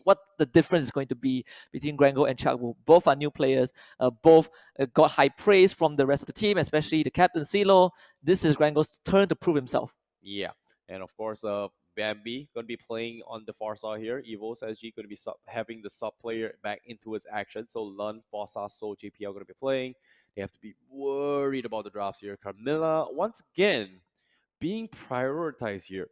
what the difference is going to be between Grango and Chakwu. Both are new players. Both got high praise from the rest of the team, especially the captain CeeLo. This is Grango's turn to prove himself. Yeah, and of course, Bambi going to be playing on the Farsa here. Evos SG going to be having the sub player back into its action. So Lun, Farsa, So, JPL going to be playing. They have to be worried about the drafts here. Carmilla, once again, being prioritized here.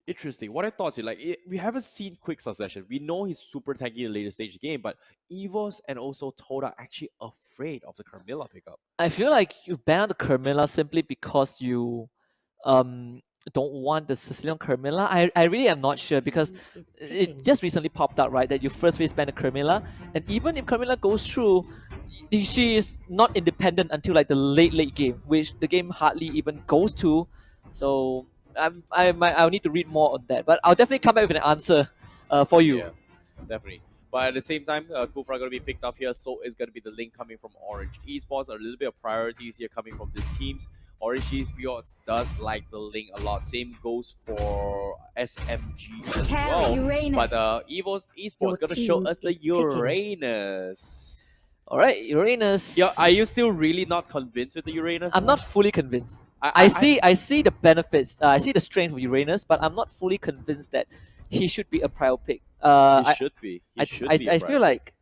Interesting. What are thoughts here? We haven't seen quick succession. We know he's super tanky in the later stage of the game, but Evos and also Toad are actually afraid of the Carmilla pickup. I feel like you banned the Carmilla simply because you don't want the Sicilian Carmilla. I really am not sure because it just recently popped out, right, that you first phase ban the Carmilla, and even if Carmilla goes through, she is not independent until like the late game, which the game hardly even goes to. So I'll need to read more on that, but I'll definitely come back with an answer for you. Yeah, definitely. But at the same time, Kufra going to be picked up here. So is going to be the link coming from Orange Esports. A little bit of priorities here coming from these teams. Orange Esports does like the link a lot. Same goes for SMG as well. Uranus. But Evos Esports going to show us the Uranus. All right, Uranus. Yeah, are you still really not convinced with the Uranus? I'm not fully convinced. I see the benefits. I see the strength of Uranus, but I'm not fully convinced that he should be a prior pick. He should be. I feel like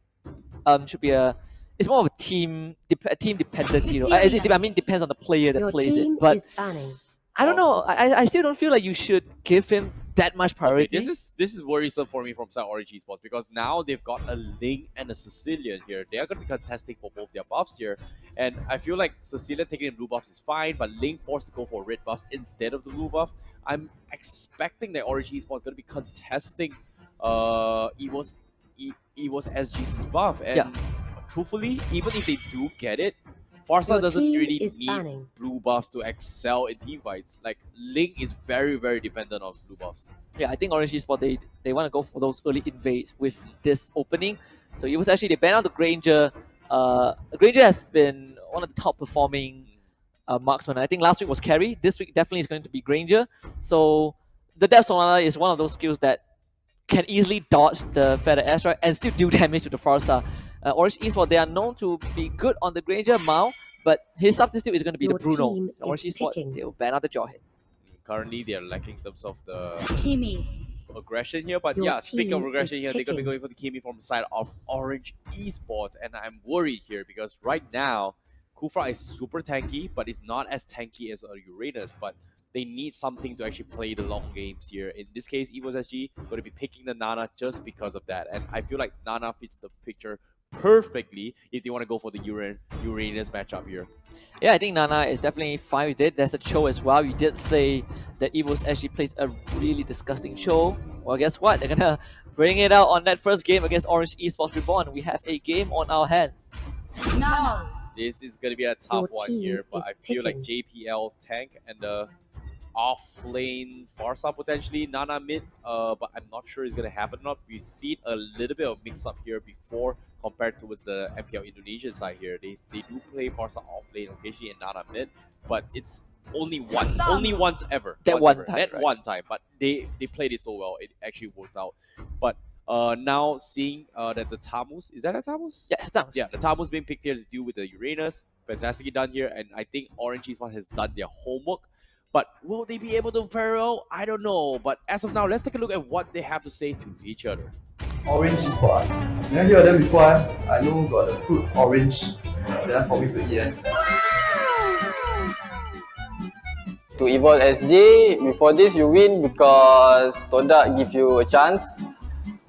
should be a. It's more of a team dependent hero. I mean, depends on the player that plays it. But I don't know. I still don't feel like you should give him that much priority. Okay, this is worrisome for me from side Orange Esports because now they've got a Ling and a Sicilian here. They are going to be contesting for both their buffs here, and I feel like Sicilian taking the blue buffs is fine, but Ling forced to go for red buffs instead of the blue buff. I'm expecting that Orange Esports going to be contesting Evos SG's buff, and truthfully, even if they do get it, Farsa doesn't really need blue buffs to excel in team fights. Like, Ling is very, very dependent on blue buffs. Yeah, I think Orange Esports, they want to go for those early invades with this opening. So it was actually, they banned out the Granger. Granger has been one of the top performing marksmen. I think last week was Carry. This week definitely is going to be Granger. So the Depth Sonata is one of those skills that can easily dodge the Feather Airstrike and still do damage to the Farsa. Orange Esports, they are known to be good on the Granger Mao, but his substitute is going to be the Bruno. Orange Esports, they will ban out the Jawhead. Currently, they are lacking in terms of the aggression here, but yeah, speaking of aggression here, they're going to be going for the Kimi from the side of Orange Esports, and I'm worried here because right now, Kufra is super tanky, but it's not as tanky as a Uranus, but they need something to actually play the long games here. In this case, Evos SG going to be picking the Nana just because of that, and I feel like Nana fits the picture perfectly if they want to go for the Uranus matchup here. Yeah, I think Nana is definitely fine with it. There's a show as well. You did say that Evos actually plays a really disgusting show. Well, guess what? They're gonna bring it out on that first game against Orange Esports Reborn. We have a game on our hands. No. This is gonna be a tough one here, but I feel like JPL tank and the off-lane Farsa potentially, Nana mid, but I'm not sure it's gonna happen or not. We've seen a little bit of mix-up here before compared towards the MPL Indonesian side here. They do play Farsa off-lane occasionally and Nana mid, but it's only once ever. That one time, right? One time, but they played it so well, it actually worked out. But now seeing that the Tamus, is that a Tamus? Yeah, it's Tamus. Yeah, the Tamus being picked here to deal with the Uranus. Fantastically done here, and I think Orange Esports has done their homework. But will they be able to fare well? I don't know. But as of now, let's take a look at what they have to say to each other. Orange Esport. Never heard of them before. I know got the fruit orange. That's for me to eat. To Evos SG, before this you win because Todak give you a chance.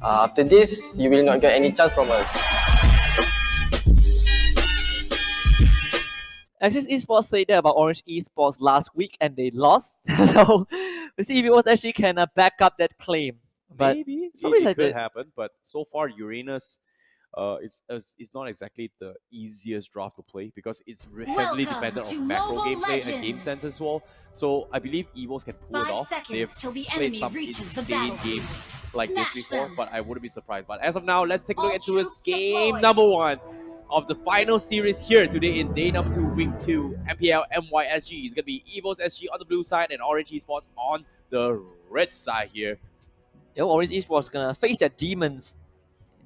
After this, you will not get any chance from us. Axis Esports said that about Orange Esports last week and they lost. So we'll see if Evos actually can back up that claim. But maybe it like could happen, but so far Uranus is not exactly the easiest draft to play because it's heavily dependent on macro gameplay and game sense as well. So I believe Evos can pull it off. They've played some insane games like this before, but I wouldn't be surprised. But as of now, let's take a look into his game number 1 of the final series here today in day number 2, week 2, MPL MYSG. It's going to be Evos SG on the blue side and Orange Esports on the red side here. Orange Esports gonna face their demons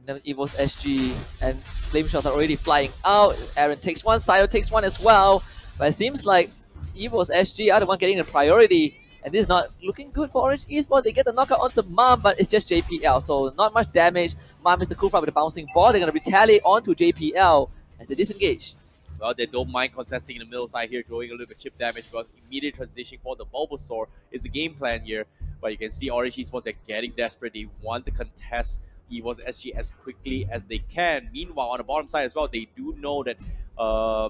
Then Evos SG and flame shots are already flying out. Aaron takes one, Sayo takes one as well. But it seems like Evos SG are the one getting the priority. And this is not looking good for Orange Esports. They get the knockout onto Mom, but it's just JPL. So not much damage. Mom is the cool front with the bouncing ball. They're going to retaliate onto JPL as they disengage. Well, they don't mind contesting in the middle side here, throwing a little bit of chip damage because immediate transition for the Bulbasaur is the game plan here. But you can see Orange Esports, they're getting desperate. They want to contest Evos SG as quickly as they can. Meanwhile, on the bottom side as well, they do know that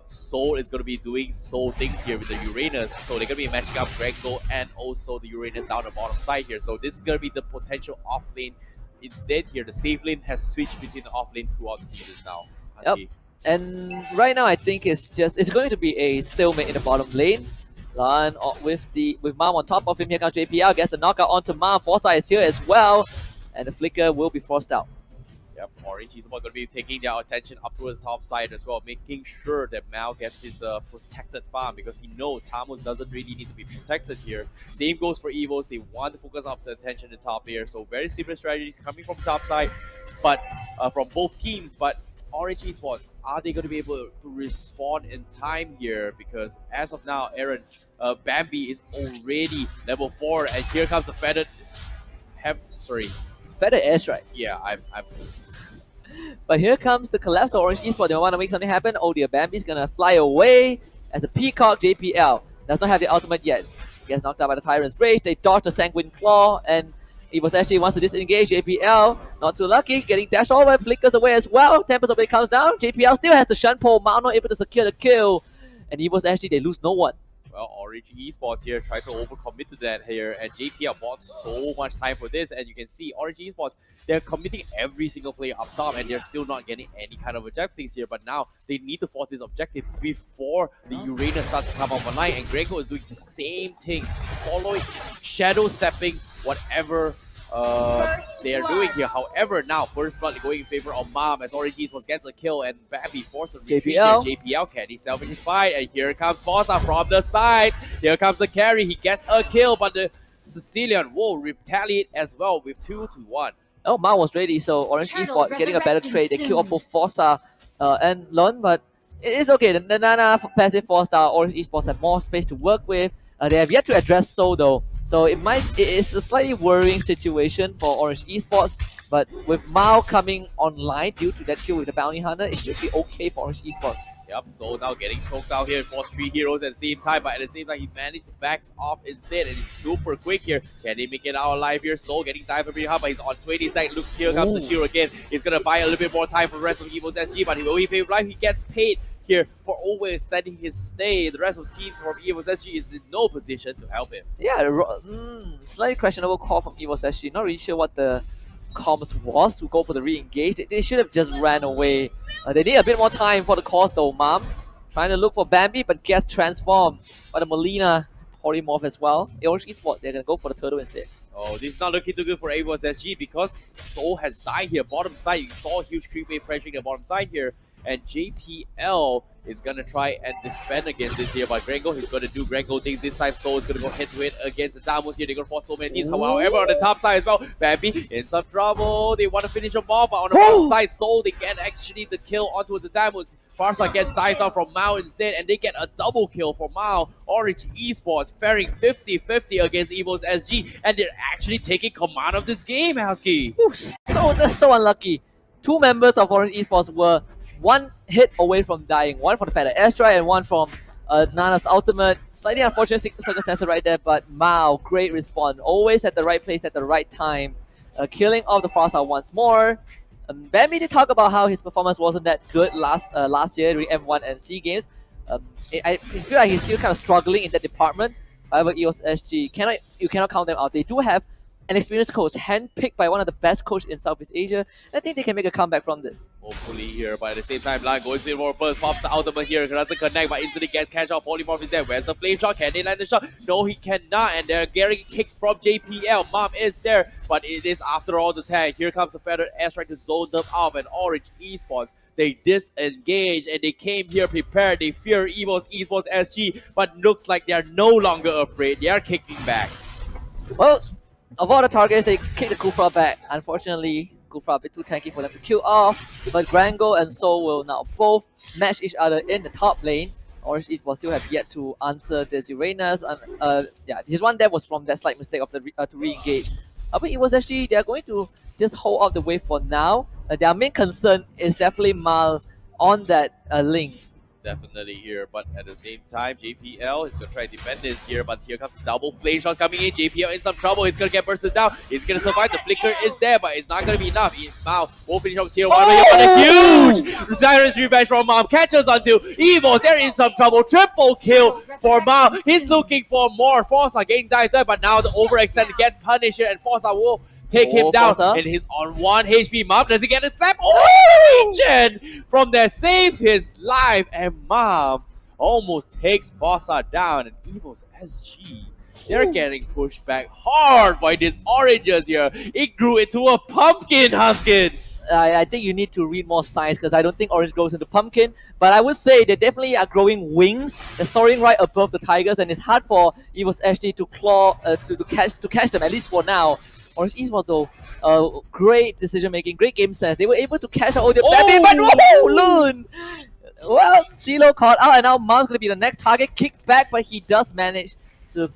Soul is going to be doing Soul things here with the Uranus. So they're going to be matching up Grengo and also the Uranus down the bottom side here. So this is going to be the potential off lane. Instead here, the safe lane has switched between the off lane throughout the season now. Yep. And right now, I think it's going to be a stalemate in the bottom lane. Lan with Mom on top of him. Here comes JPL, gets the knockout onto Mom. Foresight is here as well, and the flicker will be forced out. Yep, Orange is going to be taking their attention up towards the top side as well, making sure that Mao gets his protected farm because he knows Tamus doesn't really need to be protected here. Same goes for Evos. They want to focus up the attention in top here, so very similar strategies coming from top side, but from both teams. But Orange Esports, are they going to be able to respond in time here? Because as of now, Aaron, Bambi is already level 4, and here comes the feathered airstrike. Yeah, I'm But here comes the collapse of Orange Esports. They want to make something happen. Oh dear, Bambi's gonna fly away as a peacock. JPL does not have the ultimate yet. Gets knocked out by the Tyrant's Rage. They dodge the Sanguine Claw, and Evos actually wants to disengage JPL. Not too lucky, getting dashed over, flickers away as well. Tempest of it comes down. JPL still has the Shun Pole. Mao not able to secure the kill. And Evos actually, they lose no one. Well, Orange Esports here try to overcommit to that here, and JPL bought so much time for this, and you can see Orange Esports, they're committing every single player up top, and they're still not getting any kind of objectives here, but now they need to force this objective before the Uranus starts to come up online, and Grengo is doing the same things, following, shadow stepping, whatever they are doing here. However, now first blood going in favor of Mom as Orange Esports gets a kill and Bambi forced to retreat here. JPL can he salvage his fight, and here comes Fossa from the side. Here comes the carry. He gets a kill, but the Sicilian will retaliate as well with 2-1. Oh, Mao was ready, so Orange Esports getting a better trade. They kill off both Fossa and Lon, but it is okay. The Nana passive 4-star, Orange Esports have more space to work with. They have yet to address Soul though, so it is a slightly worrying situation for Orange Esports. But with Mao coming online due to that kill with the Bounty Hunter, it should be okay for Orange Esports. Yep, Soul now getting choked out here for 3 heroes at the same time, but at the same time he managed to back off instead, and he's super quick here. Can he make it out alive here? Soul getting time for being hard, but he's on 20 stack. Look, here comes the shield again. He's gonna buy a little bit more time for the rest of Evos SG, but he will be paid life. He gets paid here for always extending his stay. The rest of the teams from Evos SG is in no position to help him. Yeah, slightly questionable call from Evos SG. Not really sure what the comms was to go for the re-engage. They should have just ran away. They need a bit more time for the cause though. Mom trying to look for Bambi, but gets transformed by the Molina polymorph as well. Orange Esports, they're gonna go for the turtle instead. Oh, this is not looking too good for Evos SG because Soul has died here. Bottom side, you saw a huge creep wave pressuring the bottom side here. And JPL is going to try and defend against this here, but Grengo, he's going to do Grengo things this time. Soul is going to go head-to-head against the Zamus here. They're going to force so many teams. However, on the top side as well, Bambi in some trouble. They want to finish them off, but on the bottom side, Soul, they get actually the kill onto the Zamus. Farsa gets dived out from Mao instead, and they get a double kill for Mao. Orange Esports faring 50-50 against Evos SG, and they're actually taking command of this game, Husky. That's so unlucky. 2 members of Orange Esports were 1 hit away from dying. 1 from the Feather Airstrike and 1 from Nana's ultimate. Slightly unfortunate circumstances right there, but Mao, great respawn. Always at the right place at the right time. Killing off the Farsa once more. Bambi did talk about how his performance wasn't that good last year during M1 and C games. I feel like he's still kind of struggling in that department. However, EOS SG, you cannot count them out. They do have an experienced coach, handpicked by one of the best coaches in Southeast Asia. I think they can make a comeback from this. Hopefully here, but at the same time, Lan goes in for burst, pops the ultimate here, doesn't connect, but instantly gets catch out. Polymorph is there. Where's the flame shot? Can they land the shot? No, he cannot, and they're getting kicked from JPL. Mom is there, but it is after all the tag. Here comes the Feather Airstrike to zone them off, and Orange Esports, they disengage, and they came here prepared. They fear Evos Esports SG, but looks like they are no longer afraid. They are kicking back. Well, of all the targets, they kick the Kufra back. Unfortunately, Kufra a bit too tanky for them to kill off. But Grango and Soul will now both match each other in the top lane. Orange Esports still have yet to answer this Uranus. And yeah, his one there was from that slight mistake of the to re-engage. But it was actually they're going to just hold out the wave for now. Their main concern is definitely Mal on that link. Definitely here, but at the same time, JPL is gonna try to defend this here, but here comes double flame shots coming in. JPL in some trouble. He's gonna get bursted down. He's gonna survive. The flicker is there, but it's not gonna be enough. Mao will finish up tier 1. Oh! A huge Cyrus revenge from Mao catches onto Evos. They're in some trouble. Triple kill for Mao. He's looking for more. Forza getting dived there, but now the overextend gets punished here, and Forza will take him down, Forza. and he's on 1 HP. Mom, does he get a slap? Oh, Legion from there save his life, and Mom almost takes Forza down. And Evos SG, they're getting pushed back hard by these oranges here. It grew into a pumpkin, Huskin. I think you need to read more science because I don't think orange grows into pumpkin. But I would say they definitely are growing wings. They're soaring right above the tigers, and it's hard for Evos SG to claw to catch them, at least for now. Orange Esports though, great decision making, great game sense. They were able to catch out all their Bambi, but whoa, Loon! Well, CeeLo caught out, and now Mom's gonna be the next target. Kick back, but he does manage to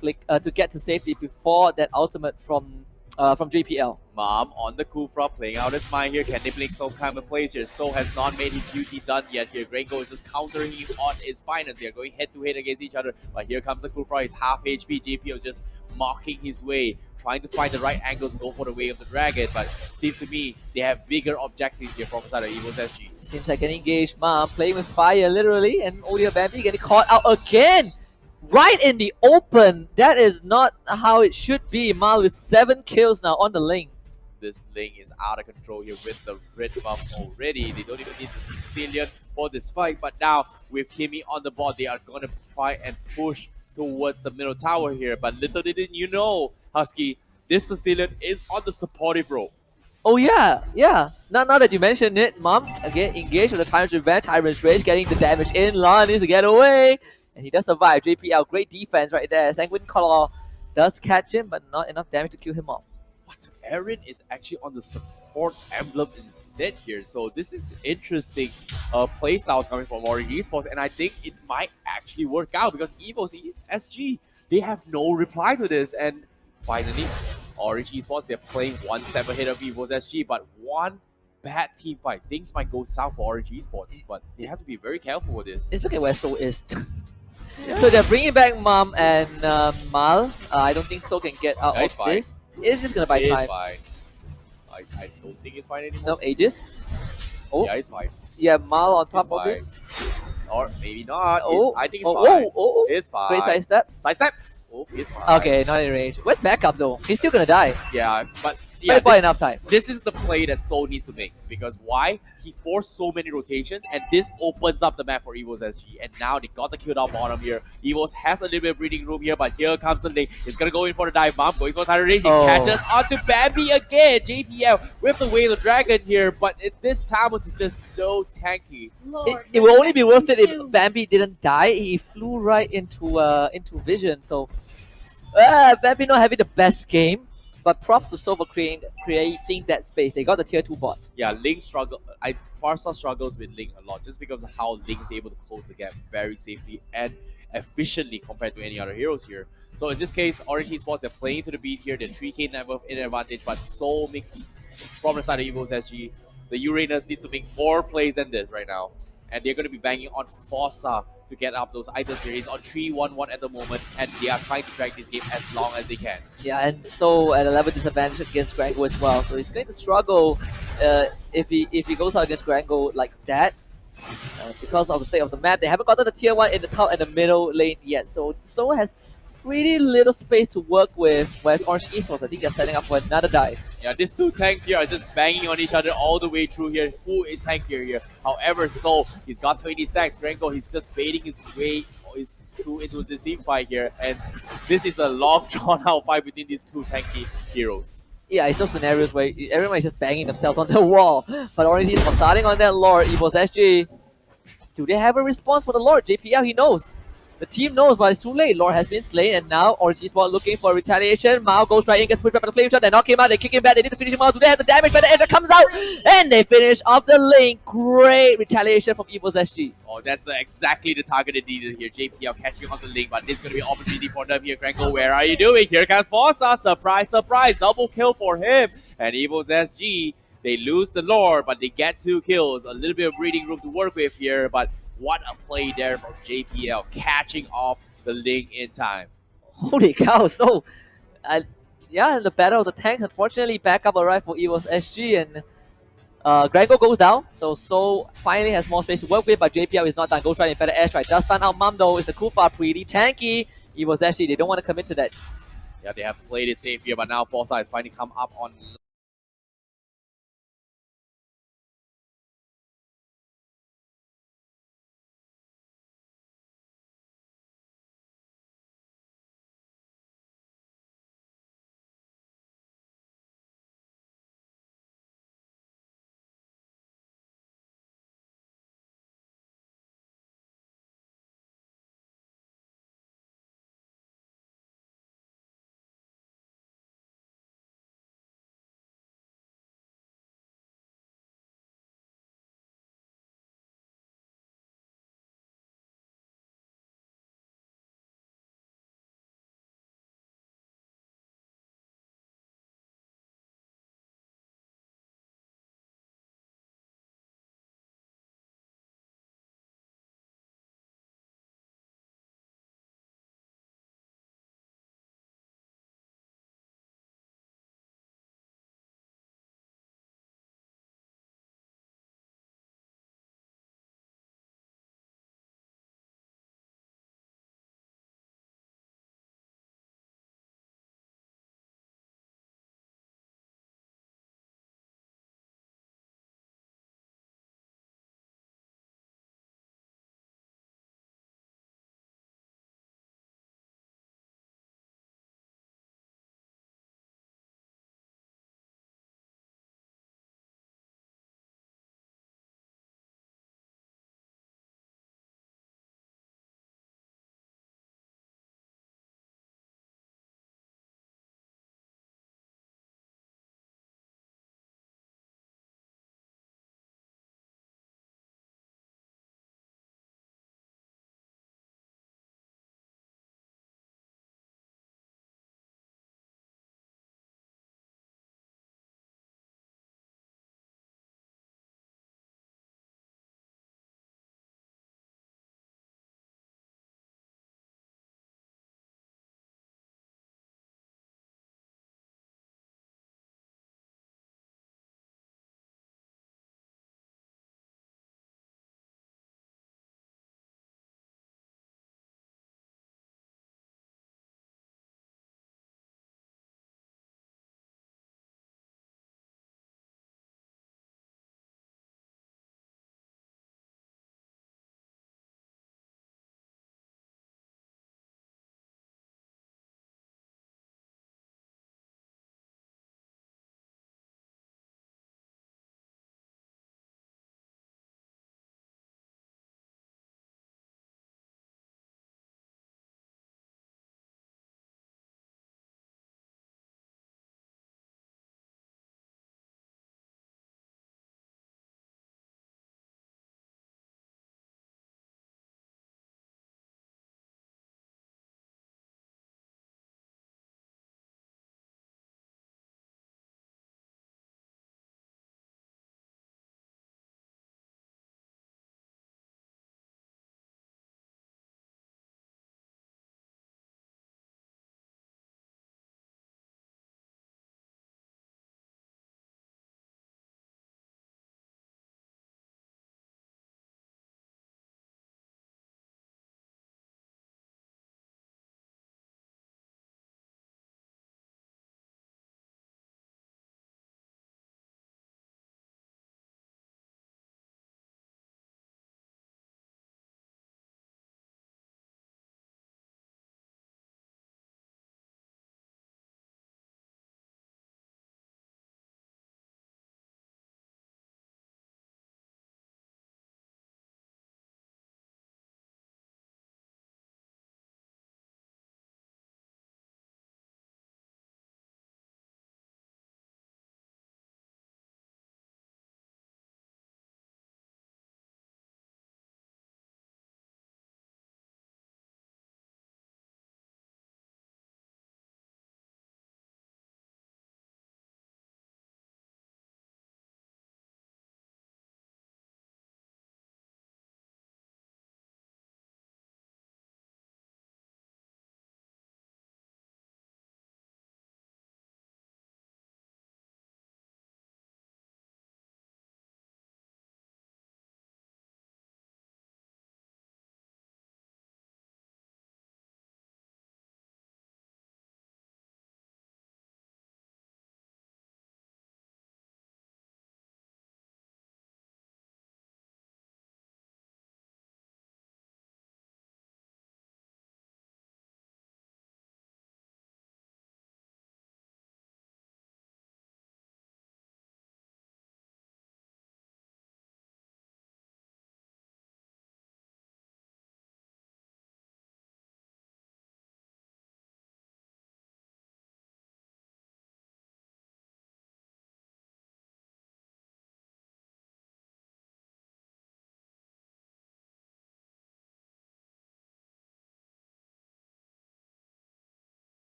get to safety before that ultimate from JPL. Mom on the Kufra playing out his mind here. Can they blink some kind of plays here? So has not made his duty done yet here. Grango is just countering him on his finance. They're going head to head against each other. But here comes the Kufra. He's half HP. JPL is just mocking his way, trying to find the right angles and go for the way of the dragon. But seems to me they have bigger objectives here from side of Evos SG. Seems like an engaged Mom playing with fire literally, and Odia Bambi getting caught out again. Right in the open. That is not how it should be. Mal with 7 kills now on the lane. This lane is out of control here with the red buff already. They don't even need the Sicilian for this fight. But now with Kimmy on the board, they are going to try and push towards the middle tower here. But little didn't you know, Husky, this Sicilian is on the supportive role. Oh yeah. Now that you mention it, Mom again engaged with the Tyrant's Revenge. Tyrant's Rage getting the damage in. Lan needs to get away. And he does survive. JPL, great defense right there. Sanguine Claw does catch him, but not enough damage to kill him off. What? Aaron is actually on the support emblem instead here. So this is interesting playstyles coming from Orange Esports, and I think it might actually work out because Evos SG, they have no reply to this. And finally, Orange Esports, they're playing one step ahead of Evos SG, but one bad team fight. Things might go south for Orange Esports, but they have to be very careful with this. Let's look at where Soul is. So they're bringing back Mom and Mal. I don't think Soul can get out of this. It's just gonna buy time. Fine. I don't think it's fine anymore. No, Aegis. Oh, yeah, it's fine. yeah, Mal on top It's of fine. it. Or maybe not. Oh, I think it's fine. Oh, It's fine. great side step. Side step. Oh, it's fine. Okay, not in range. Where's backup though? He's still gonna die. Yeah, but But yeah, he bought enough time. this is the play that Soul needs to make. Because why? He forced so many rotations, and this opens up the map for Evos SG. And now they got the kill down bottom here. Evos has a little bit of breathing room here, but here comes the lane. He's gonna go in for the dive bomb, going for Tyrant Rage. He catches onto Bambi again. JPL with the Wave of Dragon here, but this Tamos is just so tanky. It will only be worth it if Bambi didn't die. He flew right into vision. So Bambi not having the best game, but props to Soul for creating that space. They got the tier 2 bot. Yeah, Link Farsa struggles with Link a lot just because of how Link is able to close the gap very safely and efficiently compared to any other heroes here. So in this case, Orange Esports, they're playing to the beat here. They're 3k net worth in advantage, but Soul mixed from the side of Evos SG. The Uranus needs to make more plays than this right now. And they're going to be banging on Forza to get up those items here. He's on 3-1-1 at the moment, and they are trying to drag this game as long as they can. Yeah, and so at a level disadvantage against Grango as well. So he's going to struggle if he goes out against Grango like that. Because of the state of the map, they haven't gotten the tier 1 in the top and the middle lane yet. So Soul has pretty little space to work with, whereas Orange Esports, I think they're setting up for another dive. Yeah, these two tanks here are just banging on each other all the way through here. Who is tankier here? However, Soul, he's got 20 stacks. Grango, he's just baiting his way through into this team fight here. And this is a long drawn out fight between these two tanky heroes. Yeah, it's those scenarios where everyone is just banging themselves on the wall. But Orange Esports starting on that Lord, Evos SG. Do they have a response for the Lord? JPL, he knows. The team knows, but it's too late. Lord has been slain, and now Orange Esport looking for retaliation. Mao goes right in, gets pushed back by the flame shot. They knock him out, they kick him back, they need to finish him out. Do they have the damage? But the edge comes out, and they finish off the lane. Great retaliation from Evos SG. Oh, that's exactly the target they needed here. JPL catching on the link, but this is going to be an opportunity for them here. Grango, where are you doing? Here comes Forza. Surprise, surprise. Double kill for him. And Evos SG, they lose the Lord, but they get 2 kills. A little bit of breathing room to work with here, but what a play there from JPL, catching off the link in time. Holy cow! So, yeah, the battle of the tanks. Unfortunately, backup arrived for Evos SG, and Grango goes down. So finally has more space to work with, but JPL is not done. Goes right in for the airstrike. Does stun out Mum though. Is the Kufa pretty tanky? Evos SG, they don't want to commit to that. Yeah, they have played it safe here, but now Forza is finally come up on